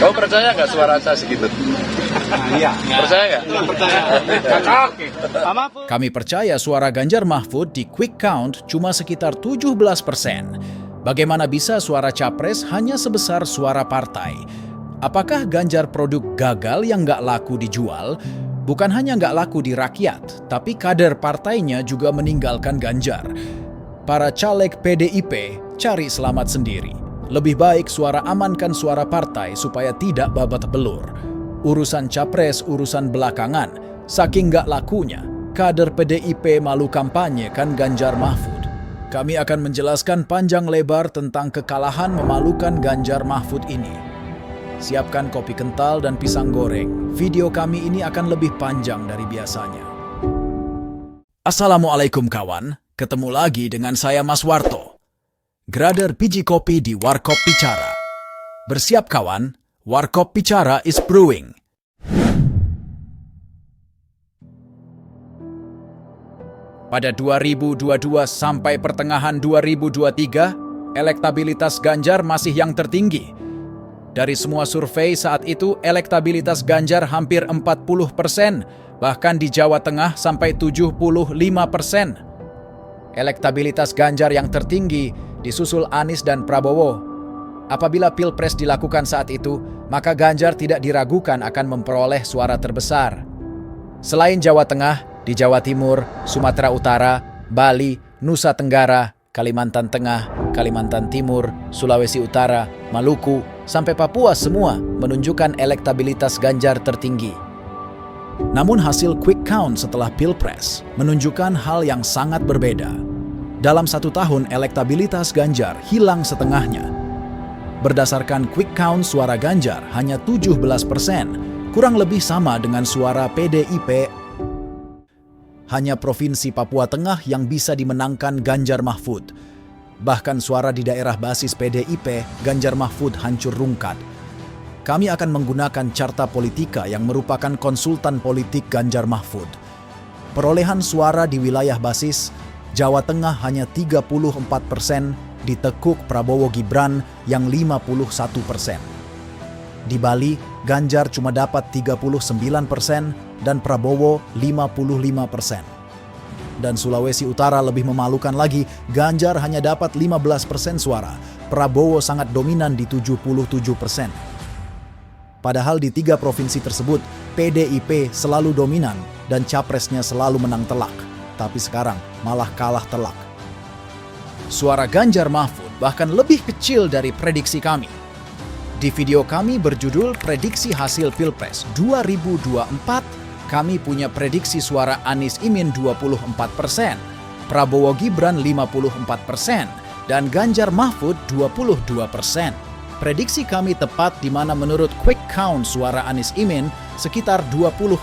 Kau percaya nggak suara saya segitu? Iya. Percaya nggak? Kami percaya suara Ganjar Mahfud di quick count cuma sekitar 17%. Bagaimana bisa suara capres hanya sebesar suara partai? Apakah Ganjar produk gagal yang nggak laku dijual? Bukan hanya nggak laku di rakyat, tapi kader partainya juga meninggalkan Ganjar. Para caleg PDIP cari selamat sendiri. Lebih baik suara amankan suara partai supaya tidak babat belur. Urusan capres urusan belakangan, saking nggak lakunya, kader PDIP malu kampanye kan Ganjar Mahfud. Kami akan menjelaskan panjang lebar tentang kekalahan memalukan Ganjar Mahfud ini. Siapkan kopi kental dan pisang goreng. Video kami ini akan lebih panjang dari biasanya. Assalamualaikum kawan, ketemu lagi dengan saya Mas Warto. Grader biji kopi di Warkop Bicara. Bersiap kawan, Warkop Bicara is brewing. Pada 2022 sampai pertengahan 2023, elektabilitas Ganjar masih yang tertinggi. Dari semua survei saat itu, elektabilitas Ganjar hampir 40%, bahkan di Jawa Tengah sampai 75%. Elektabilitas Ganjar yang tertinggi disusul Anies dan Prabowo. Apabila Pilpres dilakukan saat itu, maka Ganjar tidak diragukan akan memperoleh suara terbesar. Selain Jawa Tengah, di Jawa Timur, Sumatera Utara, Bali, Nusa Tenggara, Kalimantan Tengah, Kalimantan Timur, Sulawesi Utara, Maluku, sampai Papua semua menunjukkan elektabilitas Ganjar tertinggi. Namun hasil quick count setelah Pilpres menunjukkan hal yang sangat berbeda. Dalam 1 tahun elektabilitas Ganjar hilang setengahnya. Berdasarkan quick count suara Ganjar hanya 17%, kurang lebih sama dengan suara PDIP. Hanya Provinsi Papua Tengah yang bisa dimenangkan Ganjar Mahfud. Bahkan suara di daerah basis PDIP, Ganjar Mahfud hancur rungkat. Kami akan menggunakan Carta Politika yang merupakan konsultan politik Ganjar Mahfud. Perolehan suara di wilayah basis, Jawa Tengah hanya 34%, ditekuk Prabowo Gibran yang 51%. Di Bali, Ganjar cuma dapat 39% dan Prabowo 55%. Dan Sulawesi Utara lebih memalukan lagi, Ganjar hanya dapat 15% suara, Prabowo sangat dominan di 77%. Padahal di 3 provinsi tersebut, PDIP selalu dominan dan capresnya selalu menang telak. Tapi sekarang malah kalah telak. Suara Ganjar Mahfud bahkan lebih kecil dari prediksi kami. Di video kami berjudul Prediksi Hasil Pilpres 2024, kami punya prediksi suara Anies Imin 24%, Prabowo Gibran 54%, dan Ganjar Mahfud 22%. Prediksi kami tepat di mana menurut quick count suara Anies Imin sekitar 24%.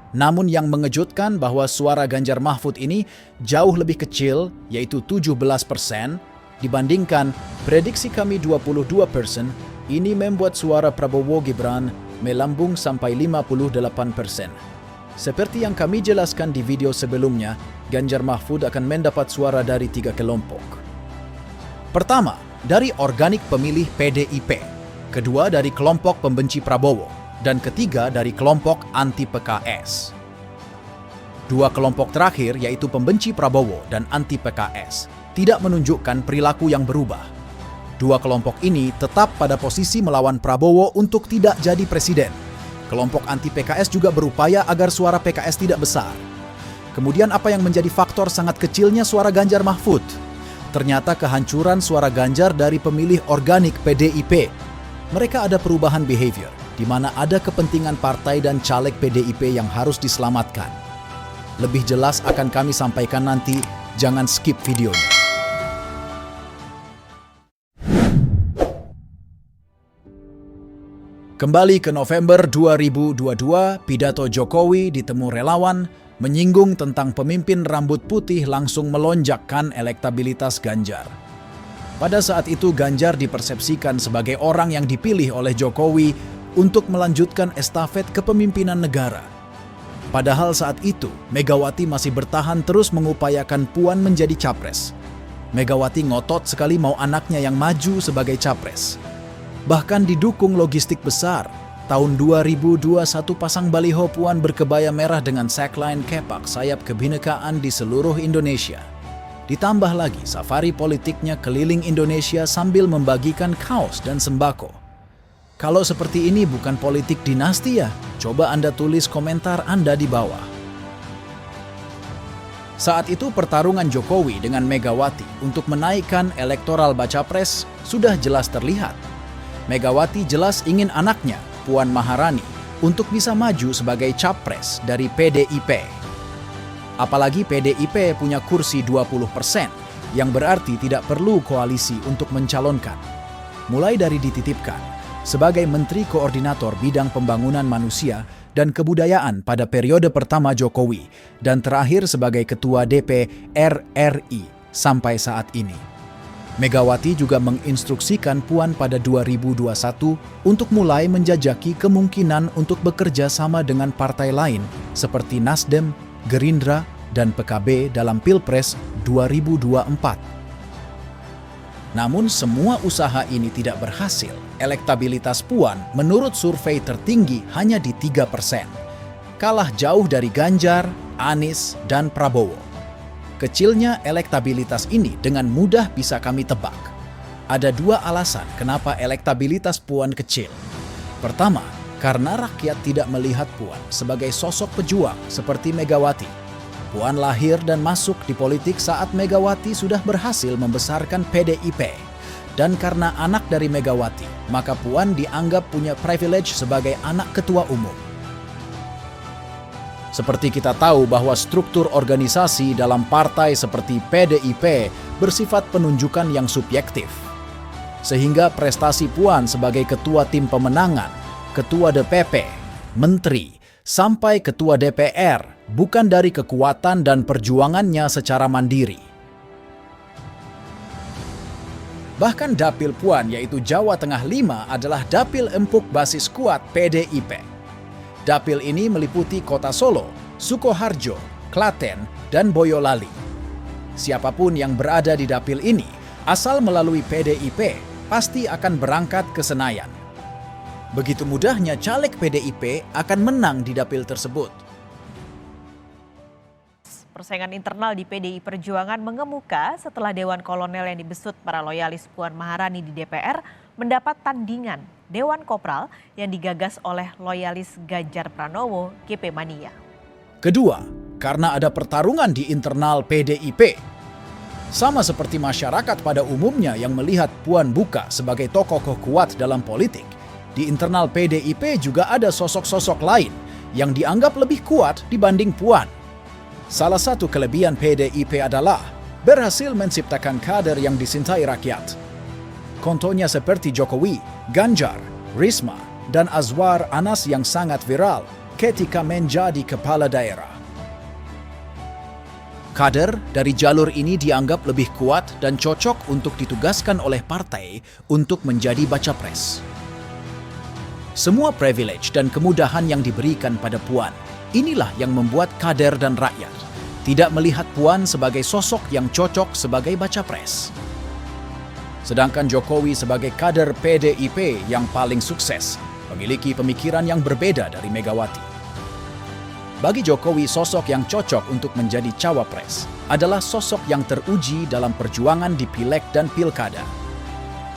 Namun yang mengejutkan bahwa suara Ganjar Mahfud ini jauh lebih kecil, yaitu 17%, dibandingkan prediksi kami 22%, ini membuat suara Prabowo Gibran melambung sampai 58%. Seperti yang kami jelaskan di video sebelumnya, Ganjar Mahfud akan mendapat suara dari 3 kelompok. Pertama, dari organik pemilih PDIP. Kedua, dari kelompok pembenci Prabowo. Dan ketiga, dari kelompok anti-PKS. 2 kelompok terakhir, yaitu pembenci Prabowo dan anti-PKS, tidak menunjukkan perilaku yang berubah. 2 kelompok ini tetap pada posisi melawan Prabowo untuk tidak jadi presiden. Kelompok anti-PKS juga berupaya agar suara PKS tidak besar. Kemudian apa yang menjadi faktor sangat kecilnya suara Ganjar Mahfud? Ternyata kehancuran suara Ganjar dari pemilih organik PDIP. Mereka ada perubahan behavior, di mana ada kepentingan partai dan caleg PDIP yang harus diselamatkan. Lebih jelas akan kami sampaikan nanti, jangan skip videonya. Kembali ke November 2022, pidato Jokowi ditemu relawan menyinggung tentang pemimpin rambut putih langsung melonjakkan elektabilitas Ganjar. Pada saat itu Ganjar dipersepsikan sebagai orang yang dipilih oleh Jokowi untuk melanjutkan estafet kepemimpinan negara. Padahal saat itu Megawati masih bertahan terus mengupayakan Puan menjadi capres. Megawati ngotot sekali mau anaknya yang maju sebagai capres. Bahkan didukung logistik besar. Tahun 2021 pasang baliho Puan berkebaya merah dengan tagline kepak sayap kebinekaan di seluruh Indonesia. Ditambah lagi safari politiknya keliling Indonesia sambil membagikan kaos dan sembako. Kalau seperti ini bukan politik dinasti ya? Coba Anda tulis komentar Anda di bawah. Saat itu pertarungan Jokowi dengan Megawati untuk menaikkan elektoral baca pres sudah jelas terlihat. Megawati jelas ingin anaknya, Puan Maharani, untuk bisa maju sebagai capres dari PDIP. Apalagi PDIP punya kursi 20%, yang berarti tidak perlu koalisi untuk mencalonkan. Mulai dari dititipkan sebagai Menteri Koordinator Bidang Pembangunan Manusia dan Kebudayaan pada periode pertama Jokowi, dan terakhir sebagai Ketua DPR RI sampai saat ini. Megawati juga menginstruksikan Puan pada 2021 untuk mulai menjajaki kemungkinan untuk bekerja sama dengan partai lain seperti Nasdem, Gerindra, dan PKB dalam Pilpres 2024. Namun semua usaha ini tidak berhasil. Elektabilitas Puan menurut survei tertinggi hanya di 3%. Kalah jauh dari Ganjar, Anies, dan Prabowo. Kecilnya elektabilitas ini dengan mudah bisa kami tebak. Ada dua alasan kenapa elektabilitas Puan kecil. Pertama, karena rakyat tidak melihat Puan sebagai sosok pejuang seperti Megawati. Puan lahir dan masuk di politik saat Megawati sudah berhasil membesarkan PDIP. Dan karena anak dari Megawati, maka Puan dianggap punya privilege sebagai anak ketua umum. Seperti kita tahu bahwa struktur organisasi dalam partai seperti PDIP bersifat penunjukan yang subjektif. Sehingga prestasi Puan sebagai ketua tim pemenangan, ketua DPP, menteri, sampai ketua DPR bukan dari kekuatan dan perjuangannya secara mandiri. Bahkan dapil Puan yaitu Jawa Tengah 5 adalah dapil empuk basis kuat PDIP. Dapil ini meliputi kota Solo, Sukoharjo, Klaten, dan Boyolali. Siapapun yang berada di dapil ini, asal melalui PDIP, pasti akan berangkat ke Senayan. Begitu mudahnya caleg PDIP akan menang di dapil tersebut. Persaingan internal di PDI Perjuangan mengemuka setelah Dewan Kolonel yang dibesut para loyalis Puan Maharani di DPR mendapat tandingan Dewan Kopral yang digagas oleh loyalis Ganjar Pranowo GP Mania. Kedua, karena ada pertarungan di internal PDIP. Sama seperti masyarakat pada umumnya yang melihat Puan Buka sebagai tokoh kuat dalam politik, di internal PDIP juga ada sosok-sosok lain yang dianggap lebih kuat dibanding Puan. Salah satu kelebihan PDIP adalah berhasil menciptakan kader yang dicintai rakyat. Contohnya seperti Jokowi, Ganjar, Risma, dan Azwar Anas yang sangat viral ketika menjadi kepala daerah. Kader dari jalur ini dianggap lebih kuat dan cocok untuk ditugaskan oleh partai untuk menjadi baca pres. Semua privilege dan kemudahan yang diberikan pada Puan, inilah yang membuat kader dan rakyat tidak melihat Puan sebagai sosok yang cocok sebagai baca pres. Sedangkan Jokowi sebagai kader PDIP yang paling sukses, memiliki pemikiran yang berbeda dari Megawati. Bagi Jokowi, sosok yang cocok untuk menjadi cawapres adalah sosok yang teruji dalam perjuangan di Pileg dan Pilkada.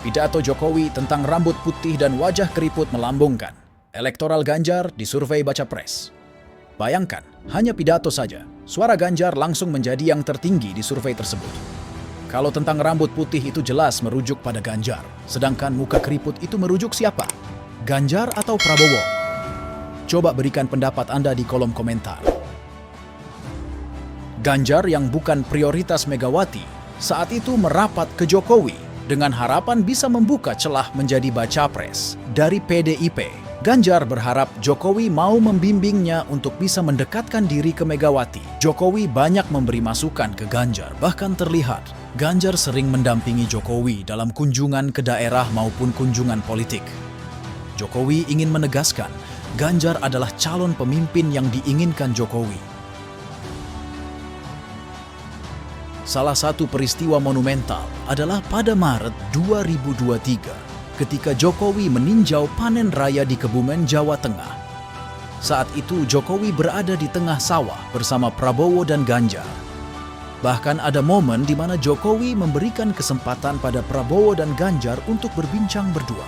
Pidato Jokowi tentang rambut putih dan wajah keriput melambungkan elektoral Ganjar di survei baca pres. Bayangkan, hanya pidato saja, suara Ganjar langsung menjadi yang tertinggi di survei tersebut. Kalau tentang rambut putih itu jelas merujuk pada Ganjar, sedangkan muka keriput itu merujuk siapa? Ganjar atau Prabowo? Coba berikan pendapat Anda di kolom komentar. Ganjar yang bukan prioritas Megawati saat itu merapat ke Jokowi dengan harapan bisa membuka celah menjadi baca pres dari PDIP. Ganjar berharap Jokowi mau membimbingnya untuk bisa mendekatkan diri ke Megawati. Jokowi banyak memberi masukan ke Ganjar, bahkan terlihat Ganjar sering mendampingi Jokowi dalam kunjungan ke daerah maupun kunjungan politik. Jokowi ingin menegaskan Ganjar adalah calon pemimpin yang diinginkan Jokowi. Salah satu peristiwa monumental adalah pada Maret 2023, ketika Jokowi meninjau panen raya di Kebumen, Jawa Tengah. Saat itu Jokowi berada di tengah sawah bersama Prabowo dan Ganjar. Bahkan ada momen di mana Jokowi memberikan kesempatan pada Prabowo dan Ganjar untuk berbincang berdua.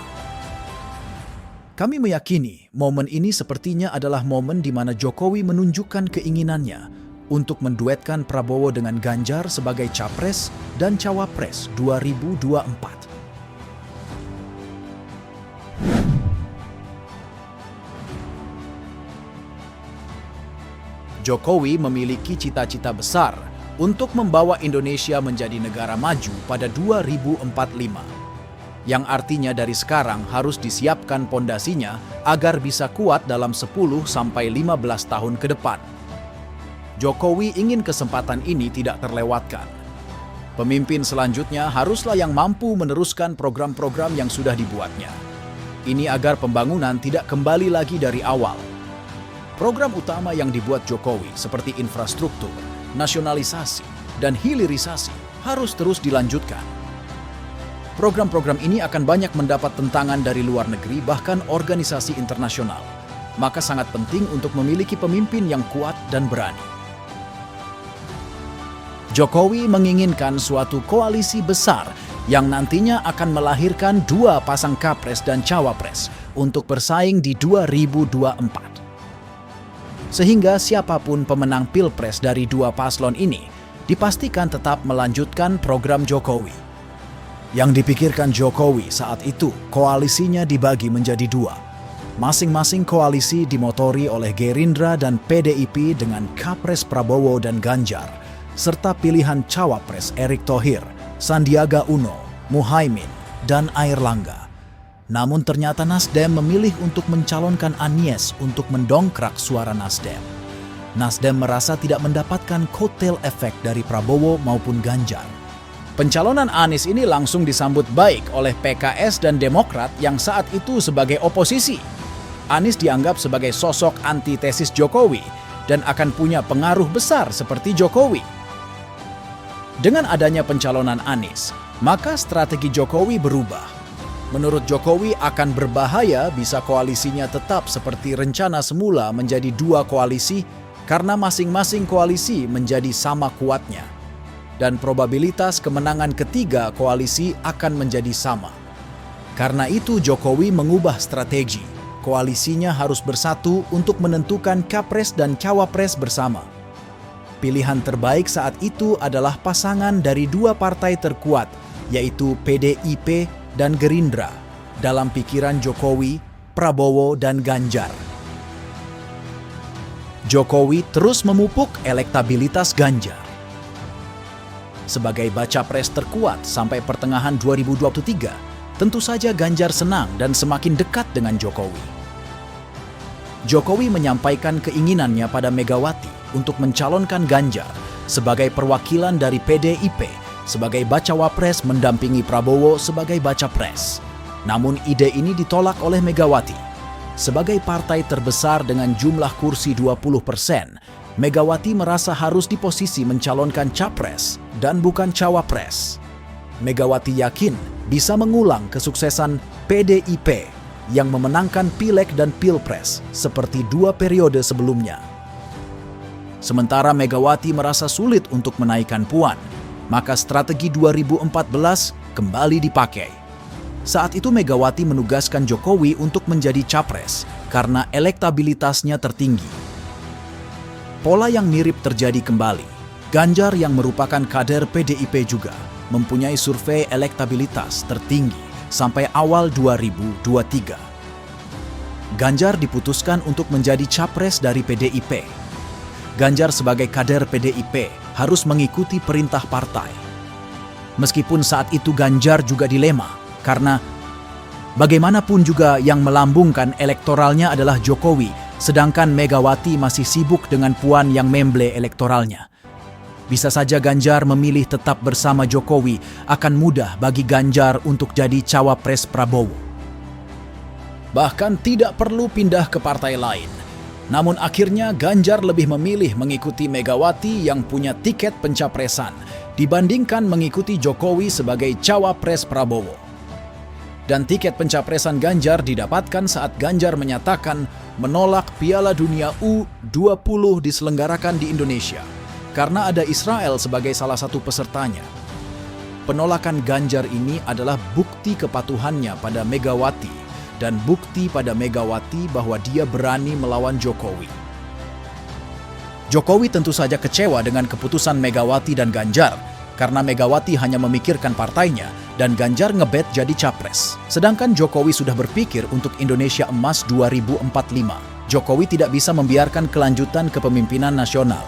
Kami meyakini momen ini sepertinya adalah momen di mana Jokowi menunjukkan keinginannya untuk menduetkan Prabowo dengan Ganjar sebagai Capres dan Cawapres 2024. Jokowi memiliki cita-cita besar untuk membawa Indonesia menjadi negara maju pada 2045. Yang artinya dari sekarang harus disiapkan pondasinya agar bisa kuat dalam 10-15 tahun ke depan. Jokowi ingin kesempatan ini tidak terlewatkan. Pemimpin selanjutnya haruslah yang mampu meneruskan program-program yang sudah dibuatnya. Ini agar pembangunan tidak kembali lagi dari awal. Program utama yang dibuat Jokowi seperti infrastruktur, nasionalisasi, dan hilirisasi harus terus dilanjutkan. Program-program ini akan banyak mendapat tentangan dari luar negeri bahkan organisasi internasional. Maka sangat penting untuk memiliki pemimpin yang kuat dan berani. Jokowi menginginkan suatu koalisi besar yang nantinya akan melahirkan 2 pasang capres dan cawapres untuk bersaing di 2024. Sehingga siapapun pemenang Pilpres dari 2 paslon ini dipastikan tetap melanjutkan program Jokowi. Yang dipikirkan Jokowi saat itu, koalisinya dibagi menjadi 2. Masing-masing koalisi dimotori oleh Gerindra dan PDIP dengan Capres Prabowo dan Ganjar, serta pilihan Cawapres Erick Thohir, Sandiaga Uno, Muhaimin, dan Airlangga. Namun ternyata Nasdem memilih untuk mencalonkan Anies untuk mendongkrak suara Nasdem. Nasdem merasa tidak mendapatkan kotel efek dari Prabowo maupun Ganjar. Pencalonan Anies ini langsung disambut baik oleh PKS dan Demokrat yang saat itu sebagai oposisi. Anies dianggap sebagai sosok antitesis Jokowi dan akan punya pengaruh besar seperti Jokowi. Dengan adanya pencalonan Anies, maka strategi Jokowi berubah. Menurut Jokowi akan berbahaya bisa koalisinya tetap seperti rencana semula menjadi 2 koalisi karena masing-masing koalisi menjadi sama kuatnya. Dan probabilitas kemenangan ketiga koalisi akan menjadi sama. Karena itu Jokowi mengubah strategi. Koalisinya harus bersatu untuk menentukan capres dan cawapres bersama. Pilihan terbaik saat itu adalah pasangan dari 2 partai terkuat, yaitu PDIP dan Gerindra, dalam pikiran Jokowi, Prabowo, dan Ganjar. Jokowi terus memupuk elektabilitas Ganjar. Sebagai baca pres terkuat sampai pertengahan 2023, tentu saja Ganjar senang dan semakin dekat dengan Jokowi. Jokowi menyampaikan keinginannya pada Megawati untuk mencalonkan Ganjar sebagai perwakilan dari PDIP sebagai bacawa pres mendampingi Prabowo sebagai baca pres. Namun ide ini ditolak oleh Megawati. Sebagai partai terbesar dengan jumlah kursi 20%, Megawati merasa harus di posisi mencalonkan capres dan bukan cawapres. Megawati yakin bisa mengulang kesuksesan PDIP yang memenangkan Pileg dan Pilpres seperti 2 periode sebelumnya. Sementara Megawati merasa sulit untuk menaikkan Puan, maka strategi 2014 kembali dipakai. Saat itu Megawati menugaskan Jokowi untuk menjadi capres karena elektabilitasnya tertinggi. Pola yang mirip terjadi kembali. Ganjar yang merupakan kader PDIP juga mempunyai survei elektabilitas tertinggi sampai awal 2023. Ganjar diputuskan untuk menjadi capres dari PDIP. Ganjar sebagai kader PDIP harus mengikuti perintah partai. Meskipun saat itu Ganjar juga dilema, karena bagaimanapun juga yang melambungkan elektoralnya adalah Jokowi, sedangkan Megawati masih sibuk dengan Puan yang memble elektoralnya. Bisa saja Ganjar memilih tetap bersama Jokowi, akan mudah bagi Ganjar untuk jadi cawapres Prabowo. Bahkan tidak perlu pindah ke partai lain. Namun akhirnya Ganjar lebih memilih mengikuti Megawati yang punya tiket pencapresan dibandingkan mengikuti Jokowi sebagai cawapres Prabowo. Dan tiket pencapresan Ganjar didapatkan saat Ganjar menyatakan menolak Piala Dunia U20 diselenggarakan di Indonesia karena ada Israel sebagai salah satu pesertanya. Penolakan Ganjar ini adalah bukti kepatuhannya pada Megawati dan bukti pada Megawati bahwa dia berani melawan Jokowi. Jokowi tentu saja kecewa dengan keputusan Megawati dan Ganjar karena Megawati hanya memikirkan partainya dan Ganjar ngebet jadi capres. Sedangkan Jokowi sudah berpikir untuk Indonesia Emas 2045. Jokowi tidak bisa membiarkan kelanjutan kepemimpinan nasional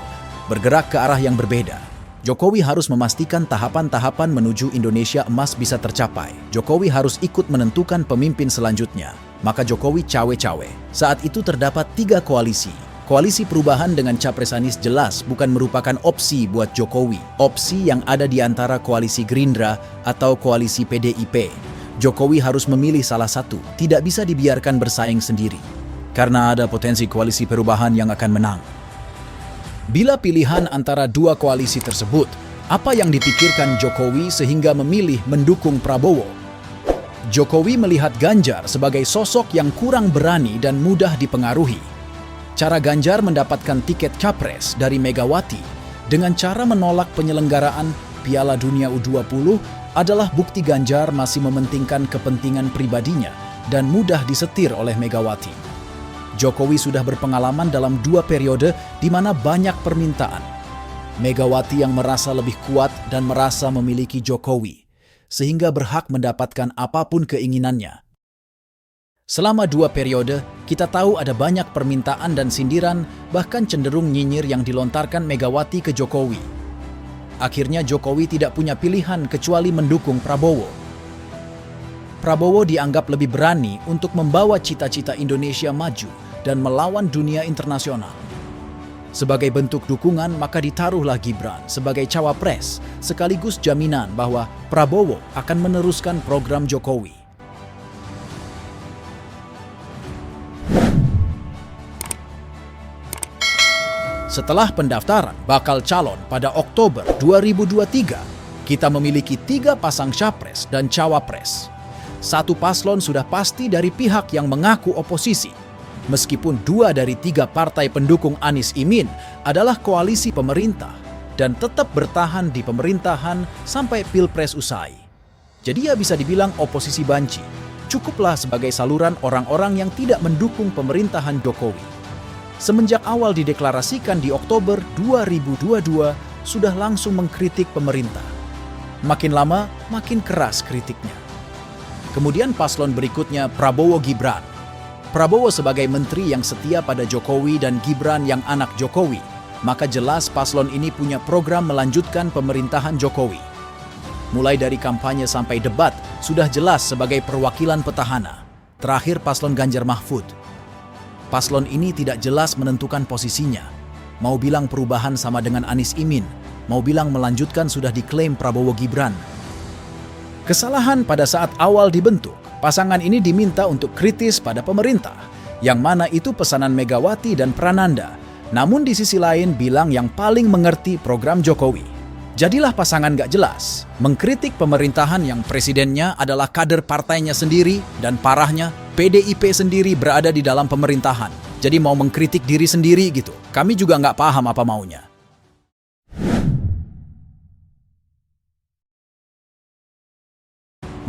bergerak ke arah yang berbeda. Jokowi harus memastikan tahapan-tahapan menuju Indonesia Emas bisa tercapai. Jokowi harus ikut menentukan pemimpin selanjutnya. Maka Jokowi cawe-cawe. Saat itu terdapat 3 koalisi. Koalisi perubahan dengan Capres Anies jelas bukan merupakan opsi buat Jokowi. Opsi yang ada di antara koalisi Gerindra atau koalisi PDIP. Jokowi harus memilih salah satu, tidak bisa dibiarkan bersaing sendiri. Karena ada potensi koalisi perubahan yang akan menang. Bila pilihan antara 2 koalisi tersebut, apa yang dipikirkan Jokowi sehingga memilih mendukung Prabowo? Jokowi melihat Ganjar sebagai sosok yang kurang berani dan mudah dipengaruhi. Cara Ganjar mendapatkan tiket capres dari Megawati dengan cara menolak penyelenggaraan Piala Dunia U20 adalah bukti Ganjar masih mementingkan kepentingan pribadinya dan mudah disetir oleh Megawati. Jokowi sudah berpengalaman dalam 2 periode di mana banyak permintaan. Megawati yang merasa lebih kuat dan merasa memiliki Jokowi, sehingga berhak mendapatkan apapun keinginannya. Selama 2 periode, kita tahu ada banyak permintaan dan sindiran, bahkan cenderung nyinyir yang dilontarkan Megawati ke Jokowi. Akhirnya Jokowi tidak punya pilihan kecuali mendukung Prabowo. Prabowo dianggap lebih berani untuk membawa cita-cita Indonesia maju dan melawan dunia internasional. Sebagai bentuk dukungan, maka ditaruhlah Gibran sebagai cawapres, sekaligus jaminan bahwa Prabowo akan meneruskan program Jokowi. Setelah pendaftaran bakal calon pada Oktober 2023, kita memiliki 3 pasang capres dan cawapres. 1 paslon sudah pasti dari pihak yang mengaku oposisi, meskipun 2 dari 3 partai pendukung Anies Imin adalah koalisi pemerintah dan tetap bertahan di pemerintahan sampai Pilpres usai. Jadi ya bisa dibilang oposisi banci, cukuplah sebagai saluran orang-orang yang tidak mendukung pemerintahan Jokowi. Semenjak awal dideklarasikan di Oktober 2022, sudah langsung mengkritik pemerintah. Makin lama, makin keras kritiknya. Kemudian paslon berikutnya Prabowo Gibran. Prabowo sebagai menteri yang setia pada Jokowi dan Gibran yang anak Jokowi, maka jelas paslon ini punya program melanjutkan pemerintahan Jokowi. Mulai dari kampanye sampai debat, sudah jelas sebagai perwakilan petahana. Terakhir paslon Ganjar Mahfud. Paslon ini tidak jelas menentukan posisinya. Mau bilang perubahan sama dengan Anies Imin, mau bilang melanjutkan sudah diklaim Prabowo Gibran. Kesalahan pada saat awal dibentuk, pasangan ini diminta untuk kritis pada pemerintah, yang mana itu pesanan Megawati dan Prananda. Namun di sisi lain bilang yang paling mengerti program Jokowi. Jadilah pasangan gak jelas, mengkritik pemerintahan yang presidennya adalah kader partainya sendiri dan parahnya PDIP sendiri berada di dalam pemerintahan. Jadi mau mengkritik diri sendiri gitu. Kami juga nggak paham apa maunya.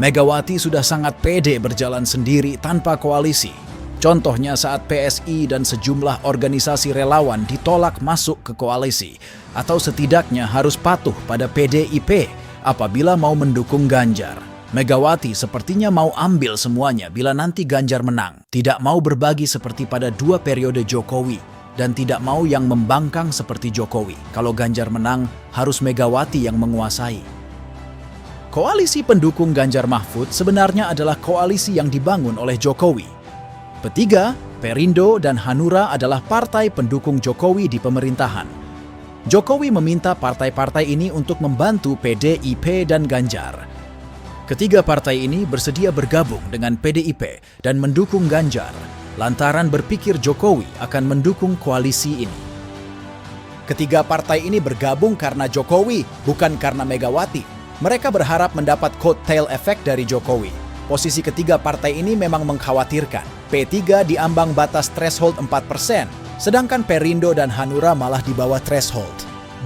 Megawati sudah sangat pede berjalan sendiri tanpa koalisi. Contohnya saat PSI dan sejumlah organisasi relawan ditolak masuk ke koalisi, atau setidaknya harus patuh pada PDIP apabila mau mendukung Ganjar. Megawati sepertinya mau ambil semuanya bila nanti Ganjar menang. Tidak mau berbagi seperti pada 2 periode Jokowi, dan tidak mau yang membangkang seperti Jokowi. Kalau Ganjar menang, harus Megawati yang menguasai. Koalisi pendukung Ganjar Mahfud sebenarnya adalah koalisi yang dibangun oleh Jokowi. P3, Perindo, dan Hanura adalah partai pendukung Jokowi di pemerintahan. Jokowi meminta partai-partai ini untuk membantu PDIP dan Ganjar. Ketiga partai ini bersedia bergabung dengan PDIP dan mendukung Ganjar, lantaran berpikir Jokowi akan mendukung koalisi ini. Ketiga partai ini bergabung karena Jokowi, bukan karena Megawati. Mereka berharap mendapat coattail effect dari Jokowi. Posisi ketiga partai ini memang mengkhawatirkan. P3 di ambang batas threshold 4%, sedangkan Perindo dan Hanura malah di bawah threshold.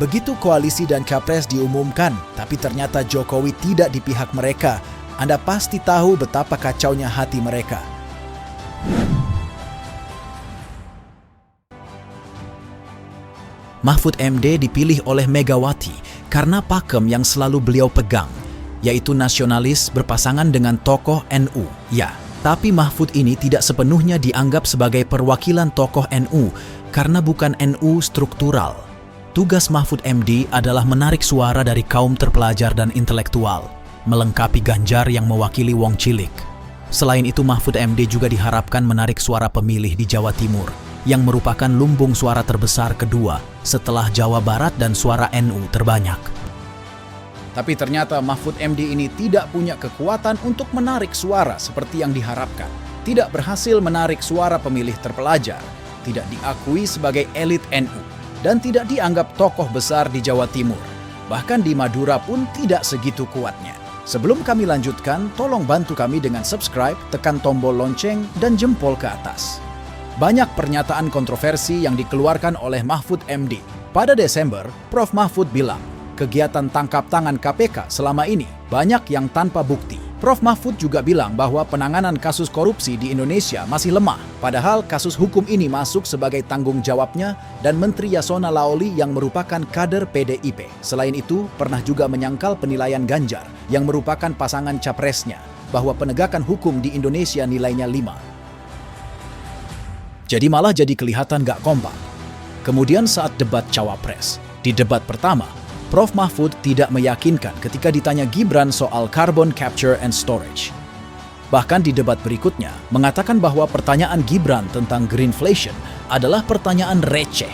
Begitu koalisi dan capres diumumkan, tapi ternyata Jokowi tidak di pihak mereka. Anda pasti tahu betapa kacaunya hati mereka. Mahfud MD dipilih oleh Megawati karena pakem yang selalu beliau pegang, yaitu nasionalis berpasangan dengan tokoh NU. Ya, tapi Mahfud ini tidak sepenuhnya dianggap sebagai perwakilan tokoh NU karena bukan NU struktural. Tugas Mahfud MD adalah menarik suara dari kaum terpelajar dan intelektual, melengkapi Ganjar yang mewakili Wong Cilik. Selain itu, Mahfud MD juga diharapkan menarik suara pemilih di Jawa Timur, yang merupakan lumbung suara terbesar kedua setelah Jawa Barat dan suara NU terbanyak. Tapi ternyata Mahfud MD ini tidak punya kekuatan untuk menarik suara seperti yang diharapkan. Tidak berhasil menarik suara pemilih terpelajar, tidak diakui sebagai elit NU, dan tidak dianggap tokoh besar di Jawa Timur. Bahkan di Madura pun tidak segitu kuatnya. Sebelum kami lanjutkan, tolong bantu kami dengan subscribe, tekan tombol lonceng, dan jempol ke atas. Banyak pernyataan kontroversi yang dikeluarkan oleh Mahfud MD. Pada Desember, Prof. Mahfud bilang, kegiatan tangkap tangan KPK selama ini banyak yang tanpa bukti. Prof. Mahfud juga bilang bahwa penanganan kasus korupsi di Indonesia masih lemah, padahal kasus hukum ini masuk sebagai tanggung jawabnya dan Menteri Yasona Laoli yang merupakan kader PDIP. Selain itu, pernah juga menyangkal penilaian Ganjar yang merupakan pasangan capresnya, bahwa penegakan hukum di Indonesia nilainya 5. Jadi malah jadi kelihatan gak kompak. Kemudian saat debat Cawapres, di debat pertama, Prof. Mahfud tidak meyakinkan ketika ditanya Gibran soal carbon capture and storage. Bahkan di debat berikutnya, mengatakan bahwa pertanyaan Gibran tentang greenflation adalah pertanyaan receh.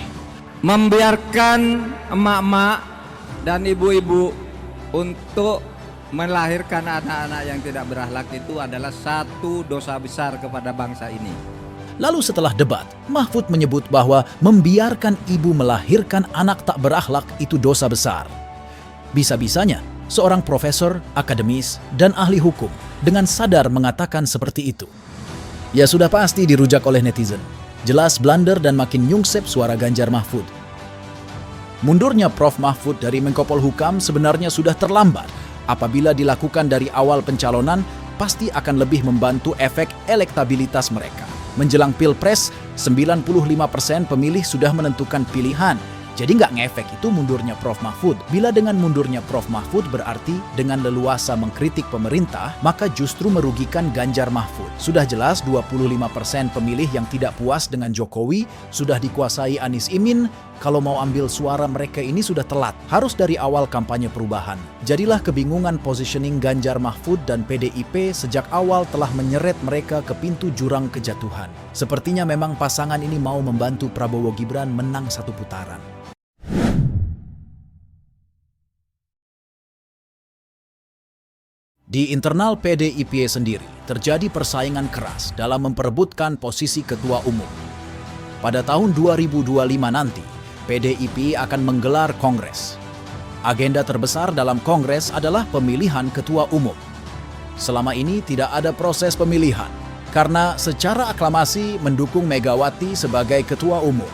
Membiarkan emak-emak dan ibu-ibu untuk melahirkan anak-anak yang tidak berakhlak itu adalah satu dosa besar kepada bangsa ini. Lalu setelah debat, Mahfud menyebut bahwa membiarkan ibu melahirkan anak tak berakhlak itu dosa besar. Bisa-bisanya, seorang profesor, akademis, dan ahli hukum dengan sadar mengatakan seperti itu. Ya sudah pasti dirujak oleh netizen. Jelas blunder dan makin nyungsep suara Ganjar Mahfud. Mundurnya Prof. Mahfud dari Menko Polhukam sebenarnya sudah terlambat. Apabila dilakukan dari awal pencalonan, pasti akan lebih membantu efek elektabilitas mereka. Menjelang Pilpres, 95% pemilih sudah menentukan pilihan. Jadi nggak ngefek itu mundurnya Prof. Mahfud. Bila dengan mundurnya Prof. Mahfud berarti dengan leluasa mengkritik pemerintah, maka justru merugikan Ganjar Mahfud. Sudah jelas 25% pemilih yang tidak puas dengan Jokowi sudah dikuasai Anies Imin. Kalau mau ambil suara mereka ini sudah telat. Harus dari awal kampanye perubahan. Jadilah kebingungan positioning Ganjar Mahfud dan PDIP sejak awal telah menyeret mereka ke pintu jurang kejatuhan. Sepertinya memang pasangan ini mau membantu Prabowo Gibran menang satu putaran. Di internal PDIP sendiri, terjadi persaingan keras dalam memperebutkan posisi ketua umum. Pada tahun 2025 nanti, PDIP akan menggelar kongres. Agenda terbesar dalam kongres adalah pemilihan ketua umum. Selama ini tidak ada proses pemilihan, karena secara aklamasi mendukung Megawati sebagai ketua umum.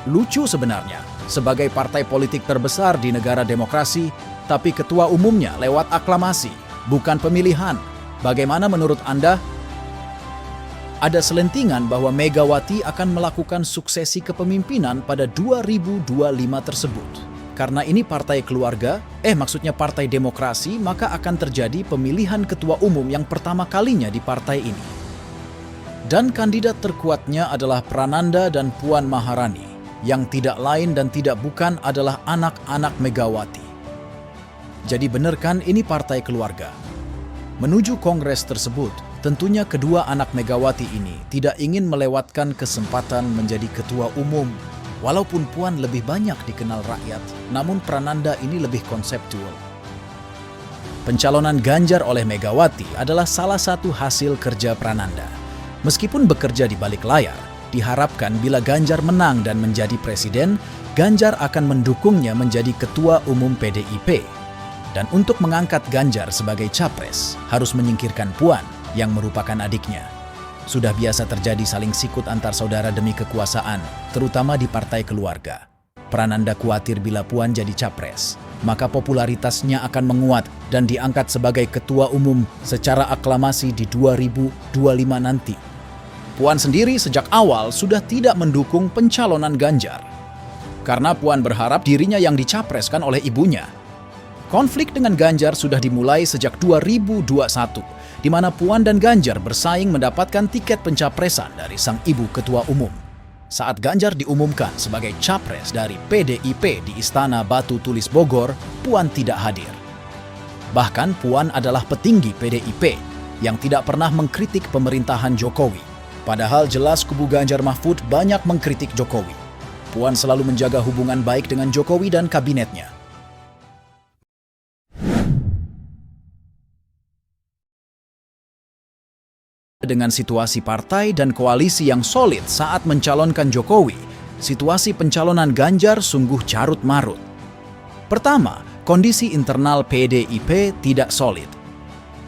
Lucu sebenarnya, sebagai partai politik terbesar di negara demokrasi, tapi ketua umumnya lewat aklamasi, bukan pemilihan. Bagaimana menurut Anda? Ada selentingan bahwa Megawati akan melakukan suksesi kepemimpinan pada 2025 tersebut. Karena ini partai keluarga, maksudnya partai demokrasi, maka akan terjadi pemilihan ketua umum yang pertama kalinya di partai ini. Dan kandidat terkuatnya adalah Prananda dan Puan Maharani, yang tidak lain dan tidak bukan adalah anak-anak Megawati. Jadi benar kan ini partai keluarga? Menuju kongres tersebut, tentunya kedua anak Megawati ini tidak ingin melewatkan kesempatan menjadi ketua umum. Walaupun Puan lebih banyak dikenal rakyat, namun Prananda ini lebih konseptual. Pencalonan Ganjar oleh Megawati adalah salah satu hasil kerja Prananda. Meskipun bekerja di balik layar, diharapkan bila Ganjar menang dan menjadi presiden, Ganjar akan mendukungnya menjadi ketua umum PDIP. Dan untuk mengangkat Ganjar sebagai capres, harus menyingkirkan Puan yang merupakan adiknya. Sudah biasa terjadi saling sikut antar saudara demi kekuasaan, terutama di partai keluarga. Prananda khawatir bila Puan jadi capres, maka popularitasnya akan menguat dan diangkat sebagai ketua umum secara aklamasi di 2025 nanti. Puan sendiri sejak awal sudah tidak mendukung pencalonan Ganjar. Karena Puan berharap dirinya yang dicapreskan oleh ibunya. Konflik dengan Ganjar sudah dimulai sejak 2021, di mana Puan dan Ganjar bersaing mendapatkan tiket pencapresan dari sang ibu ketua umum. Saat Ganjar diumumkan sebagai capres dari PDIP di Istana Batu Tulis Bogor, Puan tidak hadir. Bahkan Puan adalah petinggi PDIP yang tidak pernah mengkritik pemerintahan Jokowi. Padahal jelas kubu Ganjar Mahfud banyak mengkritik Jokowi. Puan selalu menjaga hubungan baik dengan Jokowi dan kabinetnya. Dengan situasi partai dan koalisi yang solid saat mencalonkan Jokowi, situasi pencalonan Ganjar sungguh carut-marut. Pertama, kondisi internal PDIP tidak solid.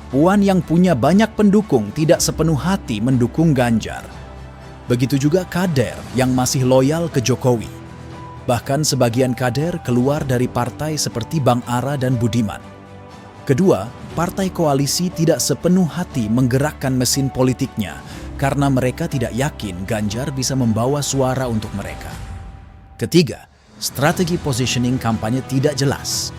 Puan yang punya banyak pendukung tidak sepenuh hati mendukung Ganjar. Begitu juga kader yang masih loyal ke Jokowi. Bahkan sebagian kader keluar dari partai seperti Bang Ara dan Budiman. Kedua, partai koalisi tidak sepenuh hati menggerakkan mesin politiknya karena mereka tidak yakin Ganjar bisa membawa suara untuk mereka. Ketiga, strategi positioning kampanye tidak jelas.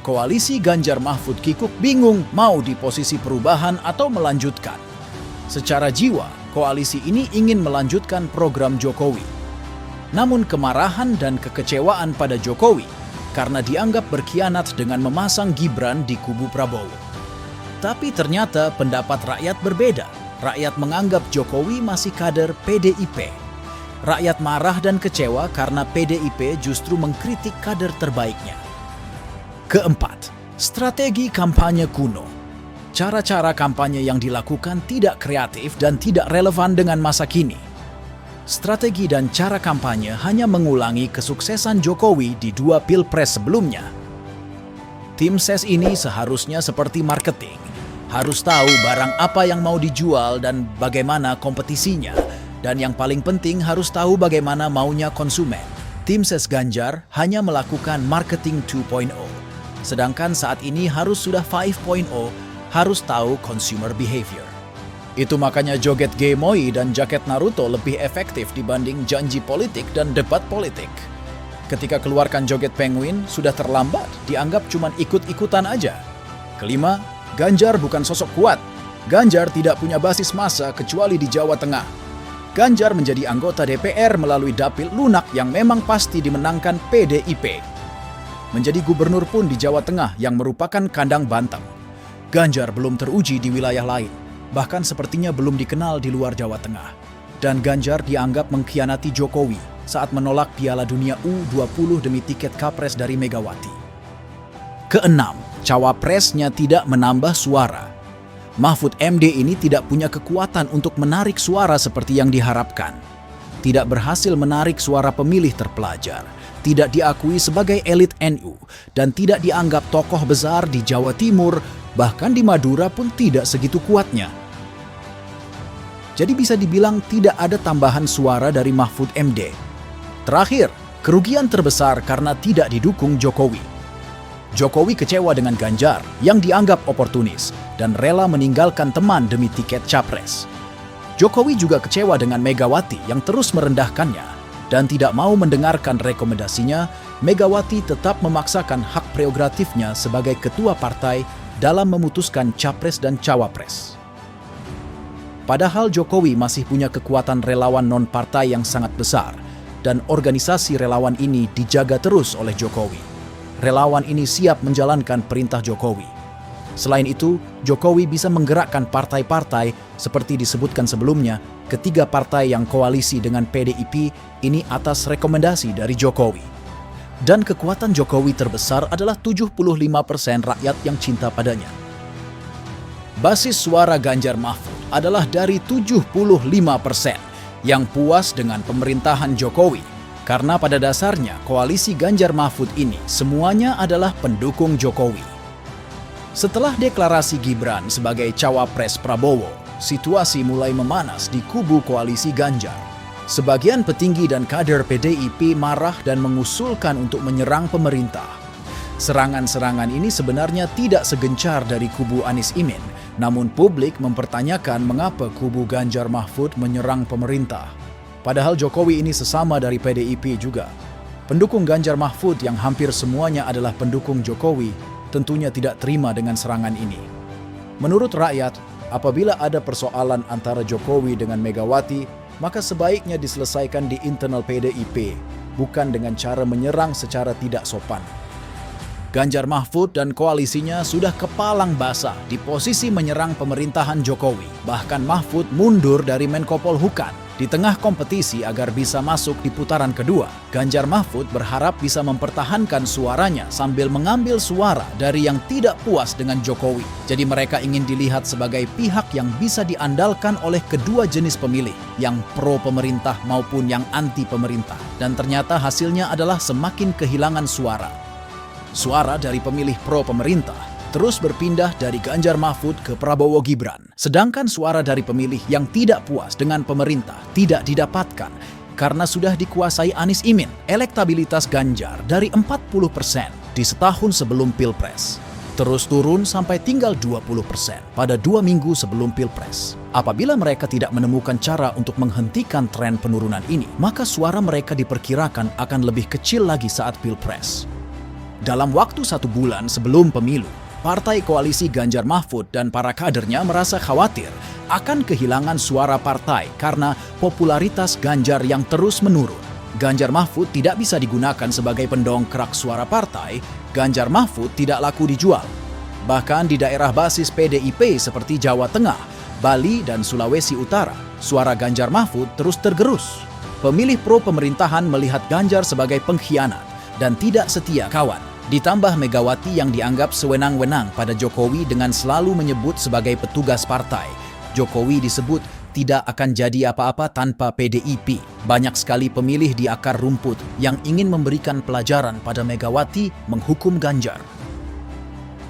Koalisi Ganjar Mahfud kikuk bingung mau di posisi perubahan atau melanjutkan. Secara jiwa, koalisi ini ingin melanjutkan program Jokowi. Namun kemarahan dan kekecewaan pada Jokowi karena dianggap berkhianat dengan memasang Gibran di kubu Prabowo. Tapi ternyata pendapat rakyat berbeda. Rakyat menganggap Jokowi masih kader PDIP. Rakyat marah dan kecewa karena PDIP justru mengkritik kader terbaiknya. Keempat, strategi kampanye kuno. Cara-cara kampanye yang dilakukan tidak kreatif dan tidak relevan dengan masa kini. Strategi dan cara kampanye hanya mengulangi kesuksesan Jokowi di 2 pilpres sebelumnya. Tim ses ini seharusnya seperti marketing. Harus tahu barang apa yang mau dijual dan bagaimana kompetisinya. Dan yang paling penting harus tahu bagaimana maunya konsumen. Tim ses Ganjar hanya melakukan marketing 2.0. Sedangkan saat ini harus sudah 5.0, harus tahu consumer behavior. Itu makanya joget Gemoy dan jaket Naruto lebih efektif dibanding janji politik dan debat politik. Ketika keluarkan joget penguin, sudah terlambat, dianggap cuman ikut-ikutan aja. Kelima, Ganjar bukan sosok kuat. Ganjar tidak punya basis massa kecuali di Jawa Tengah. Ganjar menjadi anggota DPR melalui dapil lunak yang memang pasti dimenangkan PDIP. Menjadi gubernur pun di Jawa Tengah yang merupakan kandang banteng. Ganjar belum teruji di wilayah lain. Bahkan sepertinya belum dikenal di luar Jawa Tengah. Dan Ganjar dianggap mengkhianati Jokowi saat menolak Piala Dunia U20 demi tiket Kapres dari Megawati. Keenam, cawapresnya tidak menambah suara. Mahfud MD ini tidak punya kekuatan untuk menarik suara seperti yang diharapkan. Tidak berhasil menarik suara pemilih terpelajar, tidak diakui sebagai elit NU, dan tidak dianggap tokoh besar di Jawa Timur, bahkan di Madura pun tidak segitu kuatnya. Jadi bisa dibilang tidak ada tambahan suara dari Mahfud MD. Terakhir, kerugian terbesar karena tidak didukung Jokowi. Jokowi kecewa dengan Ganjar yang dianggap oportunis dan rela meninggalkan teman demi tiket capres. Jokowi juga kecewa dengan Megawati yang terus merendahkannya dan tidak mau mendengarkan rekomendasinya. Megawati tetap memaksakan hak prerogatifnya sebagai ketua partai dalam memutuskan capres dan cawapres. Padahal Jokowi masih punya kekuatan relawan non-partai yang sangat besar dan organisasi relawan ini dijaga terus oleh Jokowi. Relawan ini siap menjalankan perintah Jokowi. Selain itu, Jokowi bisa menggerakkan partai-partai seperti disebutkan sebelumnya, ketiga partai yang koalisi dengan PDIP ini atas rekomendasi dari Jokowi. Dan kekuatan Jokowi terbesar adalah 75% rakyat yang cinta padanya. Basis suara Ganjar Mahfud adalah dari 75% yang puas dengan pemerintahan Jokowi. Karena pada dasarnya koalisi Ganjar Mahfud ini semuanya adalah pendukung Jokowi. Setelah deklarasi Gibran sebagai cawapres Prabowo, situasi mulai memanas di kubu koalisi Ganjar. Sebagian petinggi dan kader PDIP marah dan mengusulkan untuk menyerang pemerintah. Serangan-serangan ini sebenarnya tidak segencar dari kubu Anies Imin, namun publik mempertanyakan mengapa kubu Ganjar Mahfud menyerang pemerintah. Padahal Jokowi ini sesama dari PDIP juga. Pendukung Ganjar Mahfud yang hampir semuanya adalah pendukung Jokowi tentunya tidak terima dengan serangan ini. Menurut rakyat, apabila ada persoalan antara Jokowi dengan Megawati, maka sebaiknya diselesaikan di internal PDIP, bukan dengan cara menyerang secara tidak sopan. Ganjar Mahfud dan koalisinya sudah kepalang basah di posisi menyerang pemerintahan Jokowi. Bahkan Mahfud mundur dari Menko Polhukam. Di tengah kompetisi agar bisa masuk di putaran kedua, Ganjar Mahfud berharap bisa mempertahankan suaranya sambil mengambil suara dari yang tidak puas dengan Jokowi. Jadi mereka ingin dilihat sebagai pihak yang bisa diandalkan oleh kedua jenis pemilih, yang pro pemerintah maupun yang anti pemerintah. Dan ternyata hasilnya adalah semakin kehilangan suara. Suara dari pemilih pro pemerintah terus berpindah dari Ganjar Mahfud ke Prabowo Gibran. Sedangkan suara dari pemilih yang tidak puas dengan pemerintah tidak didapatkan karena sudah dikuasai Anies Imin. Elektabilitas Ganjar dari 40% di setahun sebelum Pilpres terus turun sampai tinggal 20% pada 2 minggu sebelum Pilpres. Apabila mereka tidak menemukan cara untuk menghentikan tren penurunan ini, maka suara mereka diperkirakan akan lebih kecil lagi saat Pilpres. Dalam waktu 1 bulan sebelum pemilu, Partai Koalisi Ganjar Mahfud dan para kadernya merasa khawatir akan kehilangan suara partai karena popularitas Ganjar yang terus menurun. Ganjar Mahfud tidak bisa digunakan sebagai pendongkrak suara partai, Ganjar Mahfud tidak laku dijual. Bahkan di daerah basis PDIP seperti Jawa Tengah, Bali, dan Sulawesi Utara, suara Ganjar Mahfud terus tergerus. Pemilih pro pemerintahan melihat Ganjar sebagai pengkhianat dan tidak setia kawan. Ditambah Megawati yang dianggap sewenang-wenang pada Jokowi dengan selalu menyebut sebagai petugas partai. Jokowi disebut tidak akan jadi apa-apa tanpa PDIP. Banyak sekali pemilih di akar rumput yang ingin memberikan pelajaran pada Megawati menghukum Ganjar.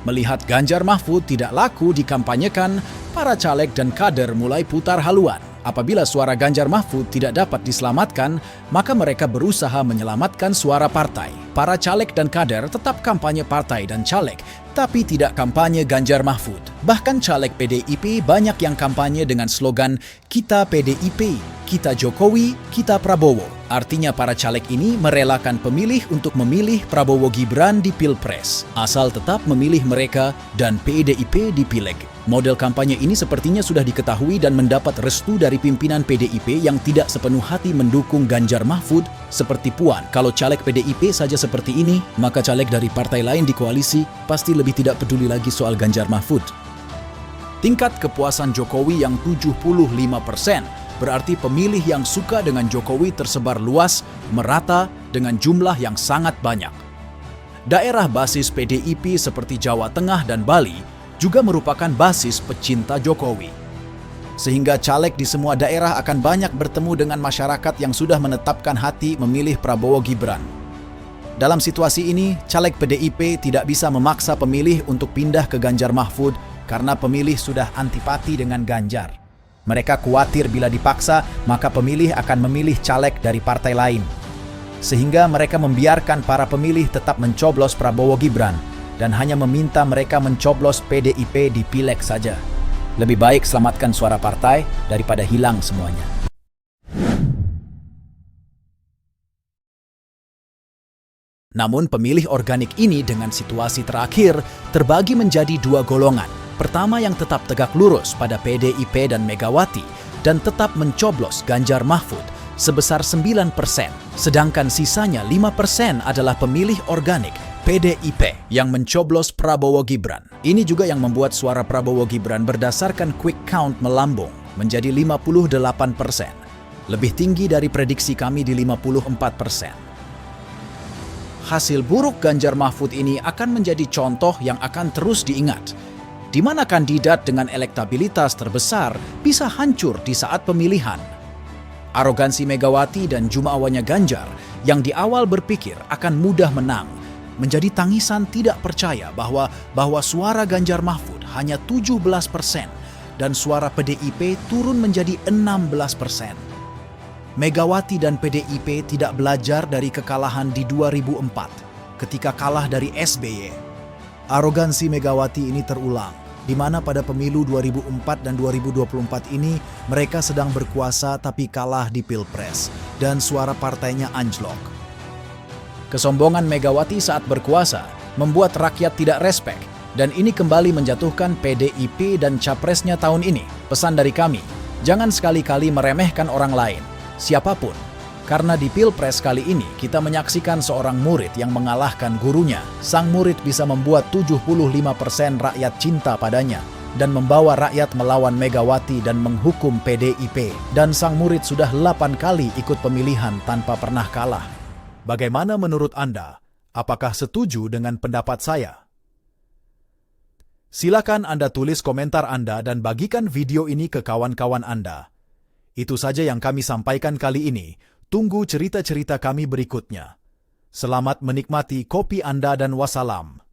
Melihat Ganjar Mahfud tidak laku dikampanyekan, para caleg dan kader mulai putar haluan. Apabila suara Ganjar Mahfud tidak dapat diselamatkan, maka mereka berusaha menyelamatkan suara partai. Para caleg dan kader tetap kampanye partai dan caleg, tapi tidak kampanye Ganjar Mahfud. Bahkan caleg PDIP banyak yang kampanye dengan slogan "Kita PDIP, kita Jokowi, kita Prabowo". Artinya para caleg ini merelakan pemilih untuk memilih Prabowo Gibran di Pilpres, asal tetap memilih mereka dan PDIP di Pileg. Model kampanye ini sepertinya sudah diketahui dan mendapat restu dari pimpinan PDIP yang tidak sepenuh hati mendukung Ganjar Mahfud seperti Puan. Kalau caleg PDIP saja seperti ini, maka caleg dari partai lain di koalisi pasti lebih tidak peduli lagi soal Ganjar Mahfud. Tingkat kepuasan Jokowi yang 75% berarti pemilih yang suka dengan Jokowi tersebar luas, merata dengan jumlah yang sangat banyak. Daerah basis PDIP seperti Jawa Tengah dan Bali juga merupakan basis pecinta Jokowi. Sehingga caleg di semua daerah akan banyak bertemu dengan masyarakat yang sudah menetapkan hati memilih Prabowo Gibran. Dalam situasi ini, caleg PDIP tidak bisa memaksa pemilih untuk pindah ke Ganjar Mahfud karena pemilih sudah antipati dengan Ganjar. Mereka khawatir bila dipaksa, maka pemilih akan memilih caleg dari partai lain. Sehingga mereka membiarkan para pemilih tetap mencoblos Prabowo Gibran dan hanya meminta mereka mencoblos PDIP di Pileg saja. Lebih baik selamatkan suara partai daripada hilang semuanya. Namun pemilih organik ini dengan situasi terakhir terbagi menjadi 2 golongan. Pertama yang tetap tegak lurus pada PDIP dan Megawati dan tetap mencoblos Ganjar Mahfud sebesar 9%. Sedangkan sisanya 5% adalah pemilih organik PDIP yang mencoblos Prabowo Gibran. Ini juga yang membuat suara Prabowo Gibran berdasarkan quick count melambung menjadi 58%. Lebih tinggi dari prediksi kami di 54%. Hasil buruk Ganjar Mahfud ini akan menjadi contoh yang akan terus diingat, di mana kandidat dengan elektabilitas terbesar bisa hancur di saat pemilihan. Arogansi Megawati dan jumawanya Ganjar yang di awal berpikir akan mudah menang, menjadi tangisan tidak percaya bahwa suara Ganjar Mahfud hanya 17% dan suara PDIP turun menjadi 16%. Megawati dan PDIP tidak belajar dari kekalahan di 2004 ketika kalah dari SBY. Arogansi Megawati ini terulang, di mana pada pemilu 2004 dan 2024 ini mereka sedang berkuasa tapi kalah di Pilpres dan suara partainya anjlok. Kesombongan Megawati saat berkuasa membuat rakyat tidak respek dan ini kembali menjatuhkan PDIP dan capresnya tahun ini. Pesan dari kami, jangan sekali-kali meremehkan orang lain, siapapun. Karena di Pilpres kali ini kita menyaksikan seorang murid yang mengalahkan gurunya. Sang murid bisa membuat 75% rakyat cinta padanya dan membawa rakyat melawan Megawati dan menghukum PDIP. Dan sang murid sudah 8 kali ikut pemilihan tanpa pernah kalah. Bagaimana menurut Anda? Apakah setuju dengan pendapat saya? Silakan Anda tulis komentar Anda dan bagikan video ini ke kawan-kawan Anda. Itu saja yang kami sampaikan kali ini. Tunggu cerita-cerita kami berikutnya. Selamat menikmati kopi Anda dan wassalam.